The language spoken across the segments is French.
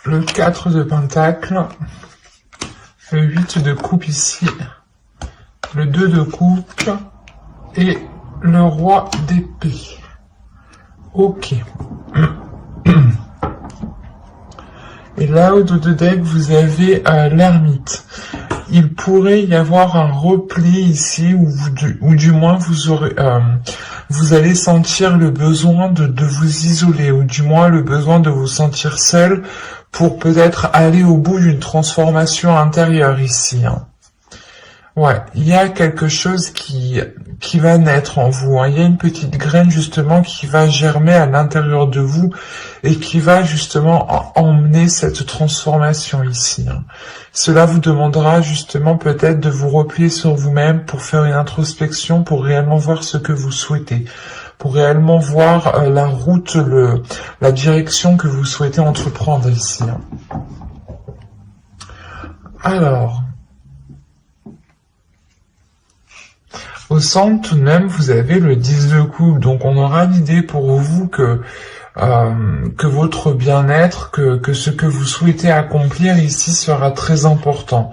le 4 de Pentacle, le 8 de coupe ici, le 2 de coupe et le roi d'épée. Ok. Et là, au dos de deck, vous avez l'ermite. Il pourrait y avoir un repli ici, ou du moins vous allez sentir le besoin de vous isoler, ou du moins le besoin de vous sentir seul pour peut-être aller au bout d'une transformation intérieure ici. Hein. Ouais, il y a quelque chose qui va naître en vous. Hein. Il y a une petite graine justement qui va germer à l'intérieur de vous et qui va justement emmener cette transformation ici. Hein. Cela vous demandera justement peut-être de vous replier sur vous-même pour faire une introspection, pour réellement voir ce que vous souhaitez, pour réellement voir la route, la direction que vous souhaitez entreprendre ici. Hein. Alors... au centre, tout de même, vous avez le 10 de coupe. Donc, on aura l'idée pour vous que votre bien-être, que ce que vous souhaitez accomplir ici sera très important.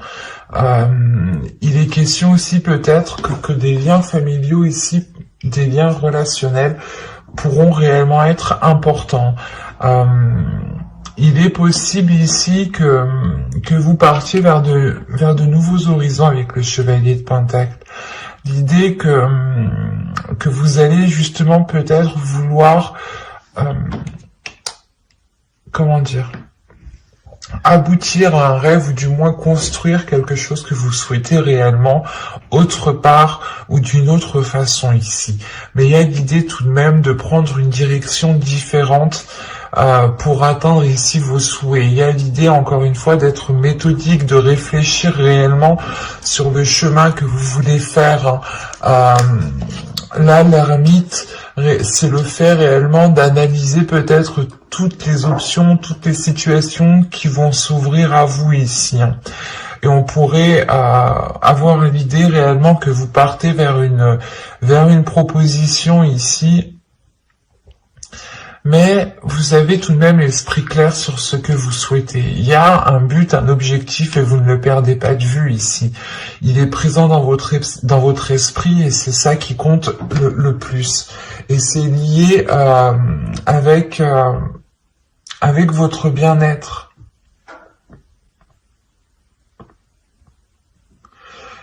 Il est question aussi peut-être que des liens familiaux ici, des liens relationnels, pourront réellement être importants. Il est possible ici que vous partiez vers de nouveaux horizons avec le chevalier de Pentacle. L'idée que vous allez justement peut-être vouloir, comment dire, aboutir à un rêve ou du moins construire quelque chose que vous souhaitez réellement autre part ou d'une autre façon ici. Mais il y a l'idée tout de même de prendre une direction différente pour atteindre ici vos souhaits. Il y a l'idée, encore une fois, d'être méthodique, de réfléchir réellement sur le chemin que vous voulez faire. Là, l'ermite, c'est le fait réellement d'analyser peut-être toutes les options, toutes les situations qui vont s'ouvrir à vous ici. Et on pourrait avoir l'idée réellement que vous partez vers une proposition ici, mais vous avez tout de même l'esprit clair sur ce que vous souhaitez. Il y a un but, un objectif et vous ne le perdez pas de vue ici. Il est présent dans votre esprit et c'est ça qui compte le plus. Et c'est lié avec votre bien-être.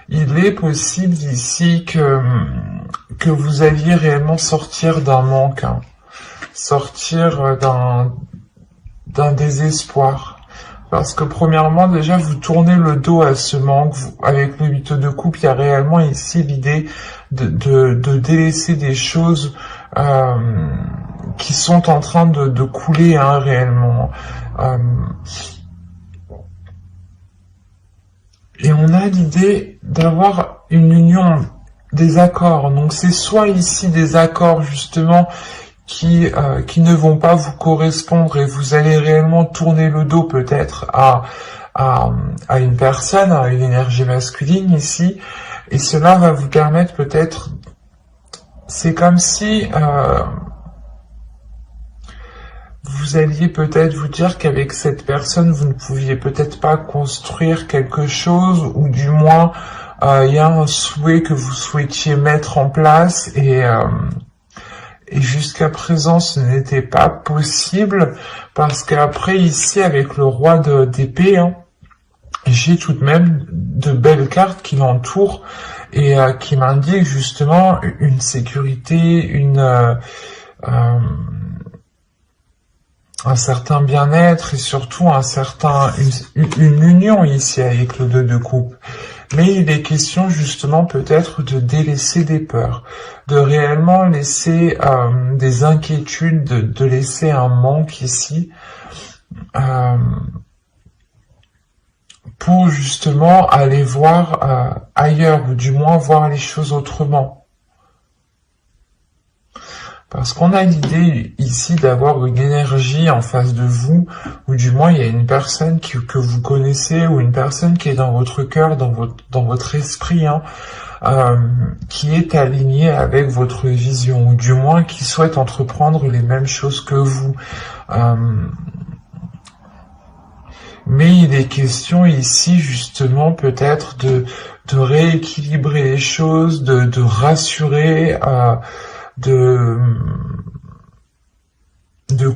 Il est possible ici que vous alliez réellement sortir d'un manque. Hein. Sortir d'un désespoir. Parce que premièrement, déjà, vous tournez le dos à ce manque. Avec le 8 de coupe, il y a réellement ici l'idée de délaisser des choses qui sont en train de couler hein, réellement. Et on a l'idée d'avoir une union, des accords. Donc c'est soit ici des accords justement qui ne vont pas vous correspondre et vous allez réellement tourner le dos peut-être à une personne, à une énergie masculine ici, et cela va vous permettre peut-être, c'est comme si vous alliez peut-être vous dire qu'avec cette personne vous ne pouviez peut-être pas construire quelque chose, ou du moins il y a un souhait que vous souhaitiez mettre en place et jusqu'à présent, ce n'était pas possible, parce qu'après, ici, avec le roi d'épée, hein, j'ai tout de même de belles cartes qui l'entourent et qui m'indiquent justement une sécurité, un certain bien-être et surtout une union ici avec le 2 de coupe. Mais il est question justement peut-être de délaisser des peurs, de réellement laisser des inquiétudes, de laisser un manque ici, pour justement aller voir ailleurs, ou du moins voir les choses autrement. Parce qu'on a l'idée ici d'avoir une énergie en face de vous, ou du moins il y a une personne que vous connaissez, ou une personne qui est dans votre cœur, dans votre esprit, hein, qui est aligné avec votre vision, ou du moins qui souhaite entreprendre les mêmes choses que vous. Mais il est question ici justement peut-être de rééquilibrer les choses, de rassurer, de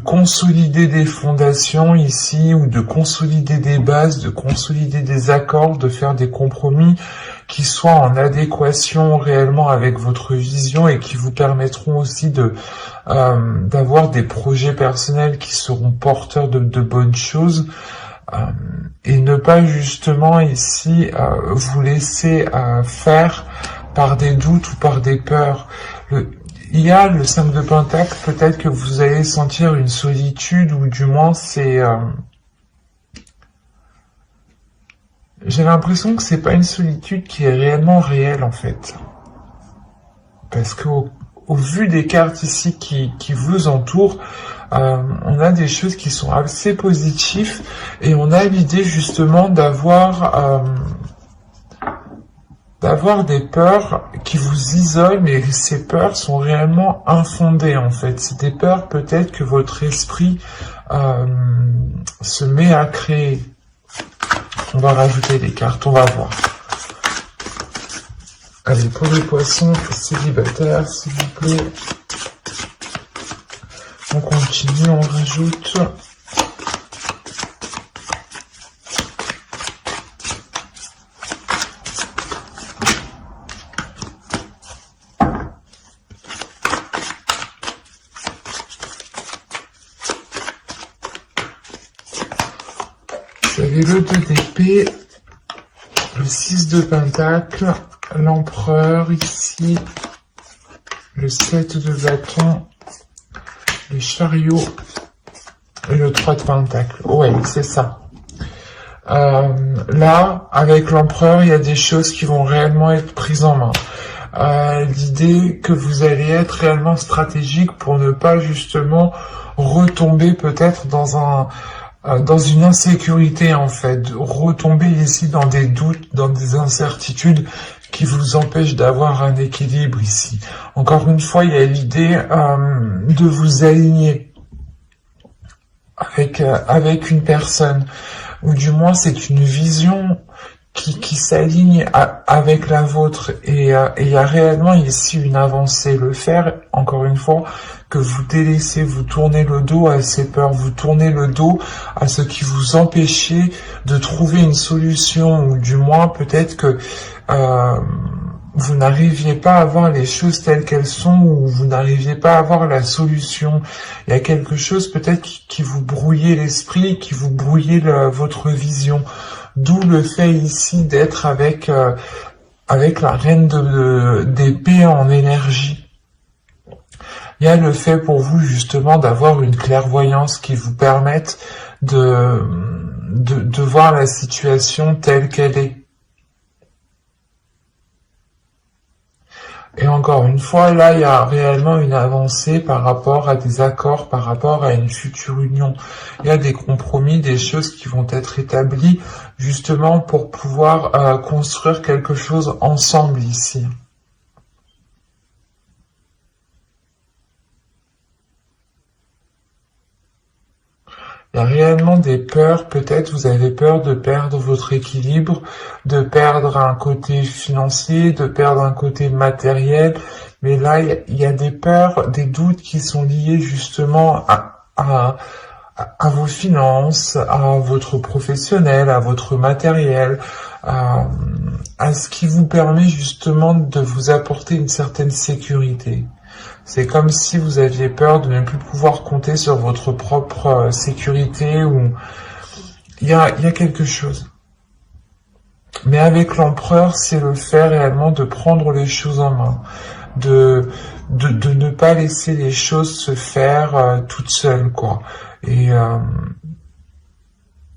consolider des fondations ici, ou de consolider des bases, de consolider des accords, de faire des compromis qui soient en adéquation réellement avec votre vision et qui vous permettront aussi d'avoir des projets personnels qui seront porteurs de bonnes choses. Et ne pas justement ici vous laisser faire par des doutes ou par des peurs. Il y a le 5 de Pentacle, peut-être que vous allez sentir une solitude, ou du moins c'est... j'ai l'impression que c'est pas une solitude qui est réellement réelle en fait. Parce qu'au vu des cartes ici qui vous entourent, on a des choses qui sont assez positives, et on a l'idée justement d'avoir des peurs qui vous isolent, mais ces peurs sont réellement infondées en fait. C'est des peurs peut-être que votre esprit se met à créer. On va rajouter des cartes, on va voir. Allez, pour les poissons célibataires, s'il vous plaît. On continue, on rajoute. Vous avez le 2 d'épée, le 6 de pentacle, l'empereur ici, le 7 de bâton, le chariot et le 3 de pentacle. Ouais, c'est ça. Là, avec l'empereur, il y a des choses qui vont réellement être prises en main. L'idée que vous allez être réellement stratégique pour ne pas justement retomber peut-être dans une insécurité en fait, retomber ici dans des doutes, dans des incertitudes qui vous empêchent d'avoir un équilibre ici. Encore une fois, il y a l'idée de vous aligner avec une personne, ou du moins c'est une vision qui s'aligne avec la vôtre, et il y a réellement ici une avancée. Le faire, encore une fois, que vous délaissez, vous tournez le dos à ces peurs, vous tournez le dos à ce qui vous empêchait de trouver une solution, ou du moins peut-être que vous n'arriviez pas à voir les choses telles qu'elles sont, ou vous n'arriviez pas à voir la solution. Il y a quelque chose peut-être qui vous brouillait l'esprit, qui vous brouillait votre vision. D'où le fait ici d'être avec la reine d'épée en énergie. Il y a le fait pour vous justement d'avoir une clairvoyance qui vous permette de voir la situation telle qu'elle est. Et encore une fois, là, il y a réellement une avancée par rapport à des accords, par rapport à une future union. Il y a des compromis, des choses qui vont être établies justement pour pouvoir construire quelque chose ensemble ici. Il y a réellement des peurs, peut-être vous avez peur de perdre votre équilibre, de perdre un côté financier, de perdre un côté matériel, mais là il y a des peurs, des doutes qui sont liés justement à vos finances, à votre professionnel, à votre matériel, à ce qui vous permet justement de vous apporter une certaine sécurité. C'est comme si vous aviez peur de ne plus pouvoir compter sur votre propre sécurité, ou il y a quelque chose. Mais avec l'empereur, c'est le fait réellement de prendre les choses en main, de ne pas laisser les choses se faire toutes seules, quoi. Et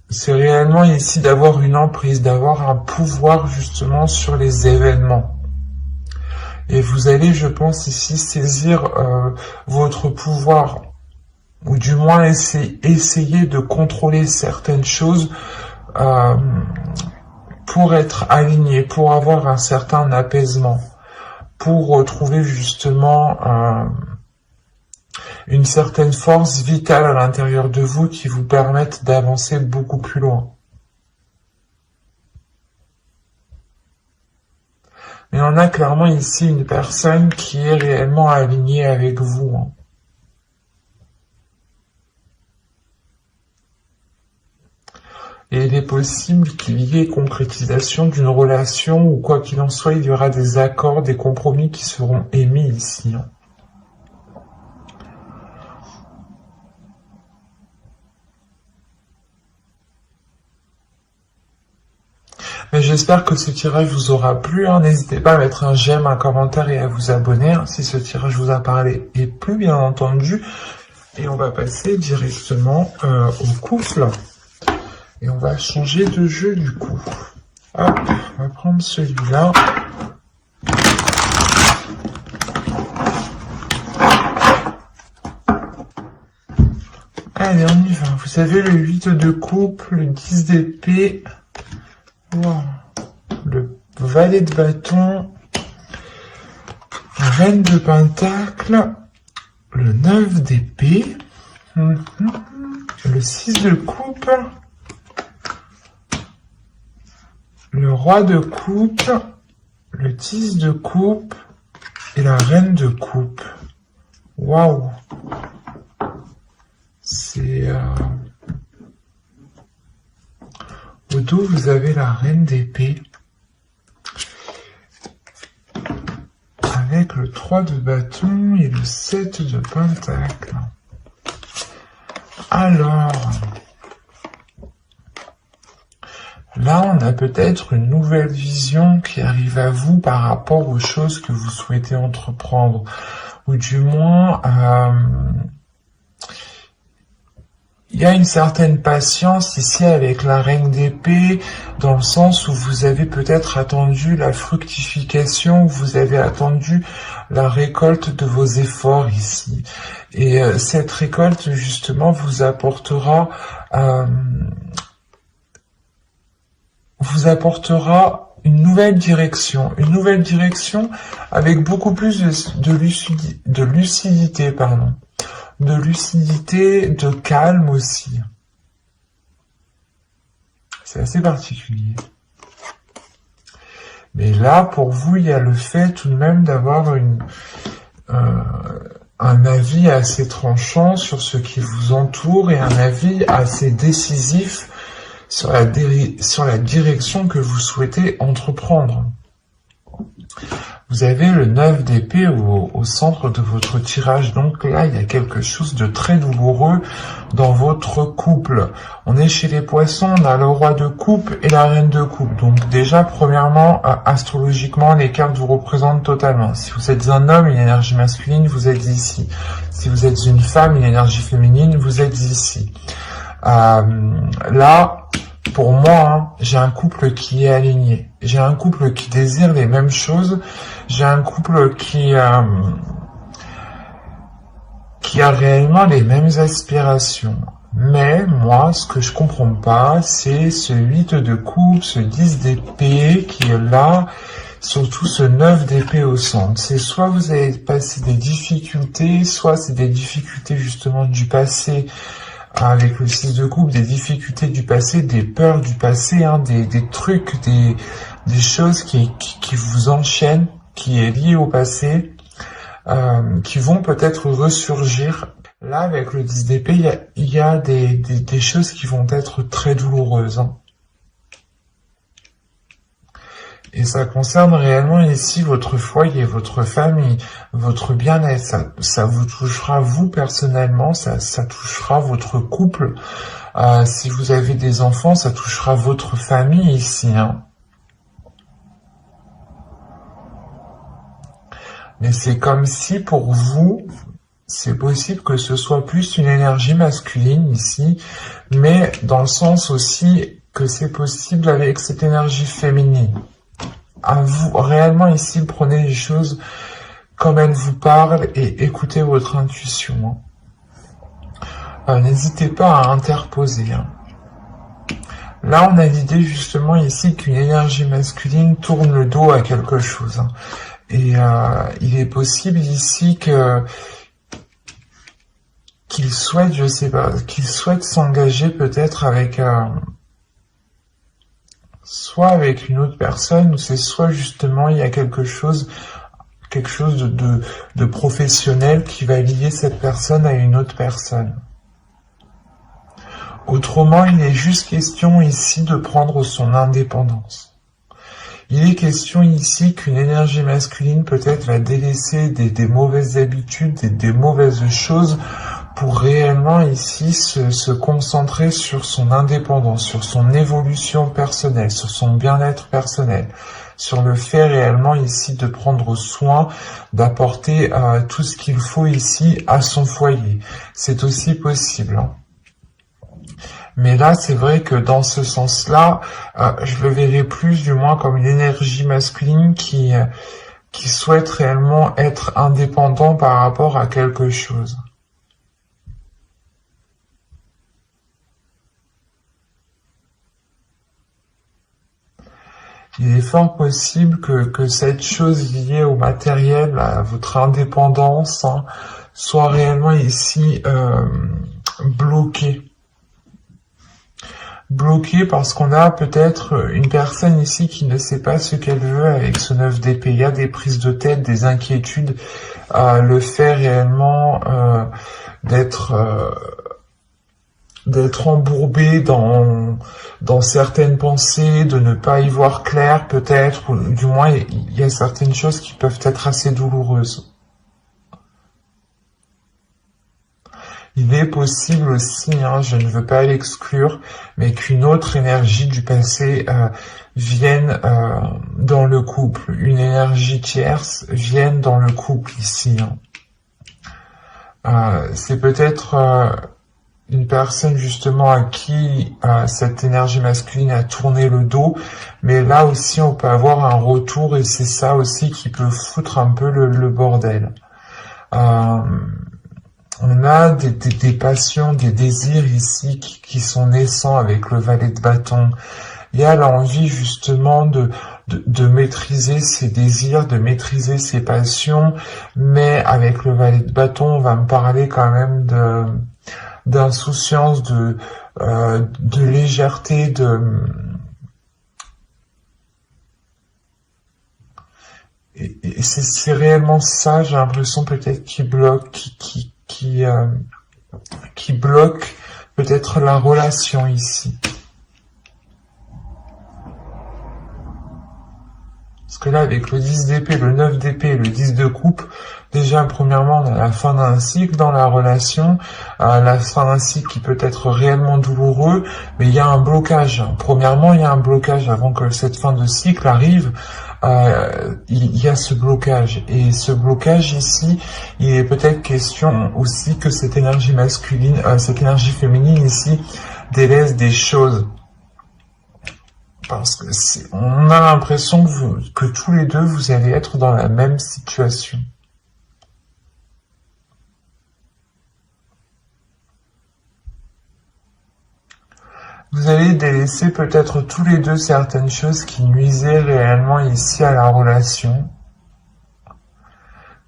c'est réellement ici d'avoir une emprise, d'avoir un pouvoir justement sur les événements. Et vous allez, je pense, ici saisir votre pouvoir, ou du moins essayer de contrôler certaines choses pour être aligné, pour avoir un certain apaisement. pour retrouver justement une certaine force vitale à l'intérieur de vous qui vous permette d'avancer beaucoup plus loin. Mais on a clairement ici une personne qui est réellement alignée avec vous. Et il est possible qu'il y ait concrétisation d'une relation, ou quoi qu'il en soit, il y aura des accords, des compromis qui seront émis ici. Mais j'espère que ce tirage vous aura plu. N'hésitez pas à mettre un j'aime, un commentaire et à vous abonner si ce tirage vous a parlé et plu, bien entendu. Et on va passer directement au couple. Et on va changer de jeu du coup. Hop, on va prendre celui-là. Allez, on y va. Vous avez le 8 de coupe, le 10 d'épée, wow, le valet de bâton, reine de pentacle, le 9 d'épée, le 6 de coupe, le roi de coupe, le 10 de coupe et la reine de coupe. Waouh! C'est... Au dos, vous avez la reine d'épée. Avec le 3 de bâton et le 7 de pentacle. Alors... Là, on a peut-être une nouvelle vision qui arrive à vous par rapport aux choses que vous souhaitez entreprendre. Ou du moins, il y a une certaine patience ici avec la reine d'épée, dans le sens où vous avez peut-être attendu la fructification, vous avez attendu la récolte de vos efforts ici. Et cette récolte, justement, vous apportera une nouvelle direction avec beaucoup plus de lucidité, de calme aussi. C'est assez particulier. Mais là, pour vous, il y a le fait tout de même d'avoir un avis assez tranchant sur ce qui vous entoure et un avis assez décisif sur la direction que vous souhaitez entreprendre. Vous avez le 9 d'épée au centre de votre tirage, donc là il y a quelque chose de très douloureux dans votre couple. On est chez les poissons, on a le roi de coupe et la reine de coupe. Donc déjà, premièrement, astrologiquement, les cartes vous représentent totalement. Si vous êtes un homme, une énergie masculine, vous êtes ici. Si vous êtes une femme, une énergie féminine, vous êtes ici. Là, pour moi, j'ai un couple qui est aligné. J'ai un couple qui désire les mêmes choses. J'ai un couple qui a réellement les mêmes aspirations. Mais moi, ce que je comprends pas, c'est ce 8 de coupe, ce 10 d'épée qui est là, surtout ce 9 d'épée au centre. C'est soit vous avez passé des difficultés, soit c'est des difficultés justement du passé, avec le 6 de coupe, des difficultés du passé, des peurs du passé, des trucs, des choses qui vous enchaînent, qui est lié au passé, qui vont peut-être ressurgir. Là, avec le 10 d'épée, il y a des choses qui vont être très douloureuses. Et ça concerne réellement ici votre foyer, votre famille, votre bien-être. Ça vous touchera vous personnellement, ça touchera votre couple. Si vous avez des enfants, ça touchera votre famille ici. Mais c'est comme si pour vous, c'est possible que ce soit plus une énergie masculine ici, mais dans le sens aussi que c'est possible avec cette énergie féminine. À vous, réellement ici, prenez les choses comme elles vous parlent et écoutez votre intuition. N'hésitez pas à interposer. Là, on a l'idée justement ici qu'une énergie masculine tourne le dos à quelque chose. Et il est possible ici qu'il souhaite, je sais pas, qu'il souhaite s'engager peut-être avec soit avec une autre personne, ou c'est soit justement il y a quelque chose de professionnel qui va lier cette personne à une autre personne. Autrement, il est juste question ici de prendre son indépendance. Il est question ici qu'une énergie masculine peut-être va délaisser des mauvaises habitudes, des mauvaises choses pour réellement ici se concentrer sur son indépendance, sur son évolution personnelle, sur son bien-être personnel, sur le fait réellement ici de prendre soin, d'apporter tout ce qu'il faut ici à son foyer. C'est aussi possible, hein. Mais là, c'est vrai que dans ce sens-là, je le verrais plus du moins comme une énergie masculine qui souhaite réellement être indépendant par rapport à quelque chose. Il est fort possible que cette chose liée au matériel, à votre indépendance, hein, soit réellement ici bloquée. Bloquée parce qu'on a peut-être une personne ici qui ne sait pas ce qu'elle veut avec ce 9 d'épée. Il y a des prises de tête, des inquiétudes, le fait réellement d'être embourbé dans certaines pensées, de ne pas y voir clair peut-être, ou du moins il y a certaines choses qui peuvent être assez douloureuses. Il est possible aussi, hein, je ne veux pas l'exclure, mais qu'une autre énergie du passé vienne dans le couple, une énergie tierce vienne dans le couple ici, hein. C'est peut-être une personne justement à qui cette énergie masculine a tourné le dos, mais là aussi on peut avoir un retour et c'est ça aussi qui peut foutre un peu le bordel. On a des passions, des désirs ici qui sont naissants avec le valet de bâton. Il y a l'envie justement de maîtriser ses désirs, de maîtriser ses passions, mais avec le valet de bâton, on va me parler quand même d'insouciance, de légèreté, et c'est réellement ça, j'ai l'impression peut-être qui bloque, qui bloque peut-être la relation ici. Parce que là, avec le 10 d'épée, le 9 d'épée et le 10 de coupe, déjà, premièrement, on a la fin d'un cycle dans la relation, la fin d'un cycle qui peut être réellement douloureux, mais il y a un blocage. Premièrement, il y a un blocage avant que cette fin de cycle arrive. Il y a ce blocage, et ce blocage ici, il est peut-être question aussi que cette énergie masculine, cette énergie féminine ici délaisse des choses, parce que on a l'impression que tous les deux vous allez être dans la même situation. Vous allez délaisser peut-être tous les deux certaines choses qui nuisaient réellement ici à la relation,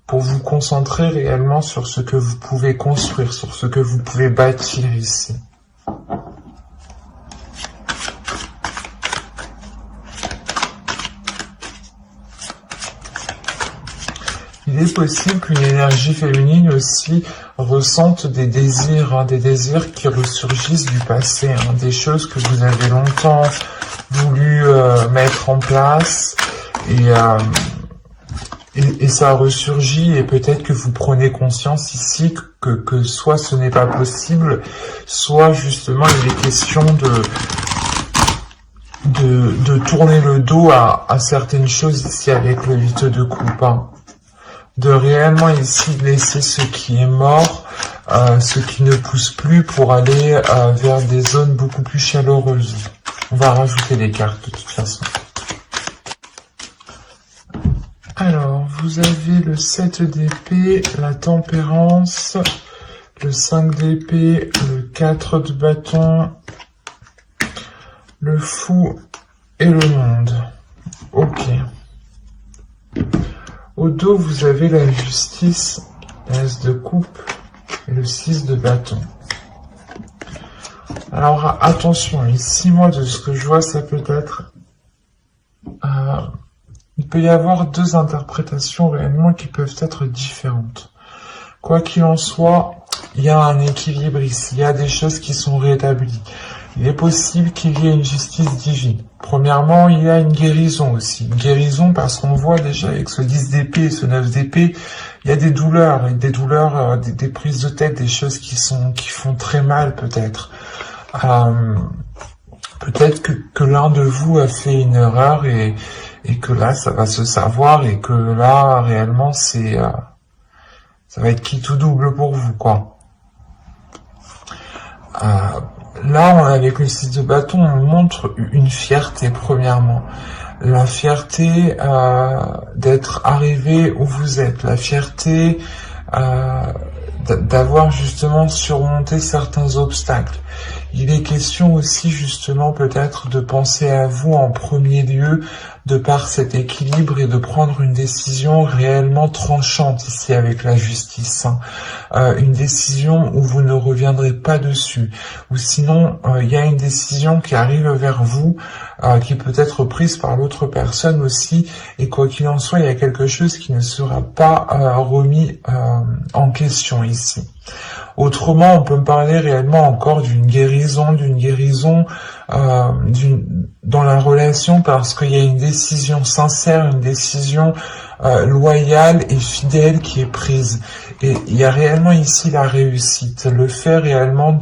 pour vous concentrer réellement sur ce que vous pouvez construire, sur ce que vous pouvez bâtir ici. Il est possible qu'une énergie féminine aussi ressente des désirs qui ressurgissent du passé, des choses que vous avez longtemps voulu mettre en place, et ça ressurgit, et peut-être que vous prenez conscience ici que soit ce n'est pas possible, soit justement il est question de tourner le dos à certaines choses ici avec le 8 de coupe, de réellement ici laisser ce qui est mort, ce qui ne pousse plus, pour aller vers des zones beaucoup plus chaleureuses. On va rajouter des cartes de toute façon. Alors, vous avez le 7 d'épée, la tempérance, le 5 d'épée, le 4 de bâton, le fou et le monde. Ok. Au dos, vous avez la justice, l'as de coupe et le 6 de bâton. Alors attention, ici, moi, de ce que je vois, ça peut être... il peut y avoir deux interprétations réellement qui peuvent être différentes. Quoi qu'il en soit, il y a un équilibre ici, il y a des choses qui sont rétablies. Il est possible qu'il y ait une justice divine. Premièrement, il y a une guérison aussi. Une guérison parce qu'on voit déjà avec ce 10 d'épée et ce 9 d'épée, il y a des douleurs, des prises de tête, des choses qui font très mal peut-être. Peut-être que l'un de vous a fait une erreur et que là, ça va se savoir et que là, réellement, ça va être quitte ou double pour vous, quoi. Là, avec le 6 de bâton, on montre une fierté, premièrement. La fierté d'être arrivé où vous êtes. La fierté d'avoir justement surmonté certains obstacles. Il est question aussi justement peut-être de penser à vous en premier lieu de par cet équilibre et de prendre une décision réellement tranchante ici avec la justice. Une décision où vous ne reviendrez pas dessus. Ou sinon, il y a une décision qui arrive vers vous, qui peut être prise par l'autre personne aussi. Et quoi qu'il en soit, il y a quelque chose qui ne sera pas remis en question ici. Autrement, on peut me parler réellement encore d'une guérison dans la relation parce qu'il y a une décision sincère, une décision loyale et fidèle qui est prise. Et il y a réellement ici la réussite, le fait réellement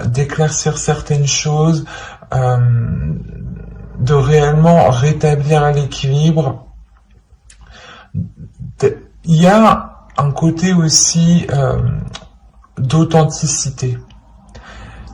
d'éclaircir certaines choses, de réellement rétablir l'équilibre. Il y a un côté aussi d'authenticité.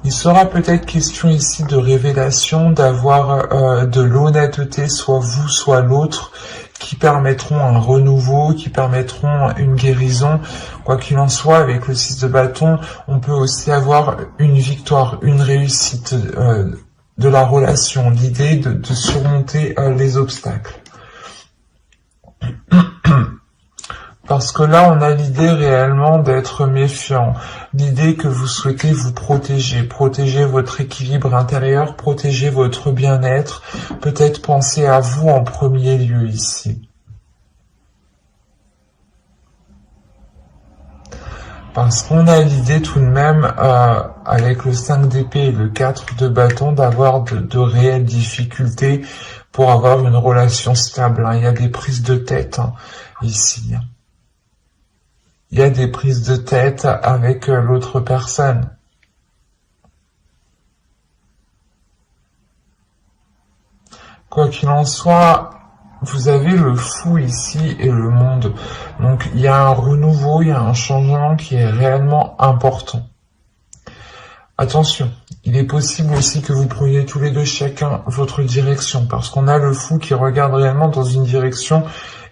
Il sera peut-être question ici de révélation, d'avoir de l'honnêteté, soit vous, soit l'autre, qui permettront un renouveau, qui permettront une guérison. Quoi qu'il en soit, avec le 6 de bâton, on peut aussi avoir une victoire, une réussite de la relation, l'idée de surmonter les obstacles. Parce que là, on a l'idée réellement d'être méfiant, l'idée que vous souhaitez vous protéger votre équilibre intérieur, protéger votre bien-être, peut-être penser à vous en premier lieu ici. Parce qu'on a l'idée tout de même, avec le 5 d'épée et le 4 de bâton, d'avoir de réelles difficultés pour avoir une relation stable. Il y a des prises de tête ici. Il y a des prises de tête avec l'autre personne. Quoi qu'il en soit, vous avez le fou ici et le monde. Donc il y a un renouveau, il y a un changement qui est réellement important. Attention, il est possible aussi que vous preniez tous les deux chacun votre direction, parce qu'on a le fou qui regarde réellement dans une direction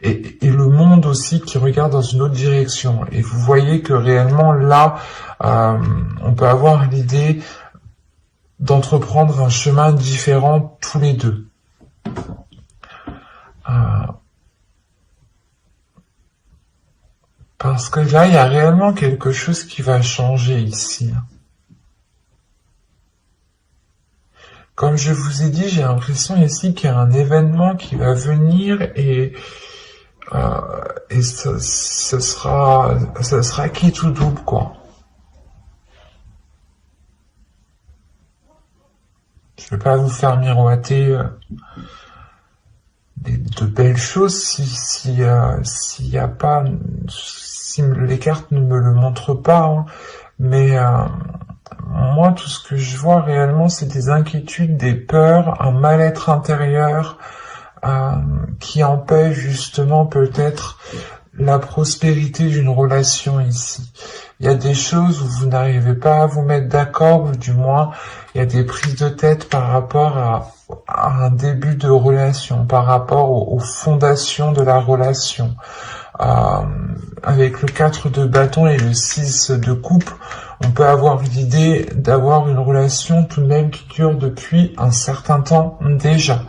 et le monde aussi qui regarde dans une autre direction. Et vous voyez que réellement là, on peut avoir l'idée d'entreprendre un chemin différent tous les deux. Parce que là, il y a réellement quelque chose qui va changer ici. Comme je vous ai dit, j'ai l'impression ici qu'il y a un événement qui va venir et ça sera quitte ou double, quoi. Je vais pas vous faire miroiter de belles choses si y a pas, si les cartes ne me le montrent pas, mais moi tout ce que je vois réellement c'est des inquiétudes, des peurs, un mal-être intérieur qui empêche justement peut-être la prospérité d'une relation ici. Il y a des choses où vous n'arrivez pas à vous mettre d'accord, ou du moins il y a des prises de tête par rapport à un début de relation, par rapport aux fondations de la relation. avec le 4 de bâton et le 6 de coupe, on peut avoir l'idée d'avoir une relation tout de même qui dure depuis un certain temps déjà.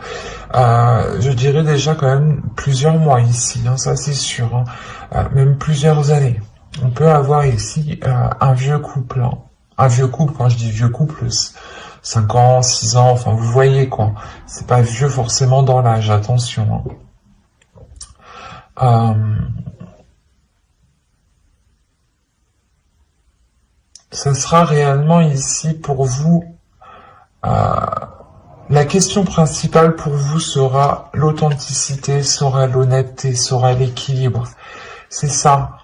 Je dirais déjà quand même plusieurs mois ici, hein, ça c'est sûr, hein, même plusieurs années. On peut avoir ici un vieux couple, hein. Un vieux couple, quand je dis vieux couple, 5 ans, 6 ans, enfin vous voyez quoi. C'est pas vieux forcément dans l'âge, attention, hein. Ce sera réellement ici pour vous, la question principale pour vous sera l'authenticité, sera l'honnêteté, sera l'équilibre. C'est ça.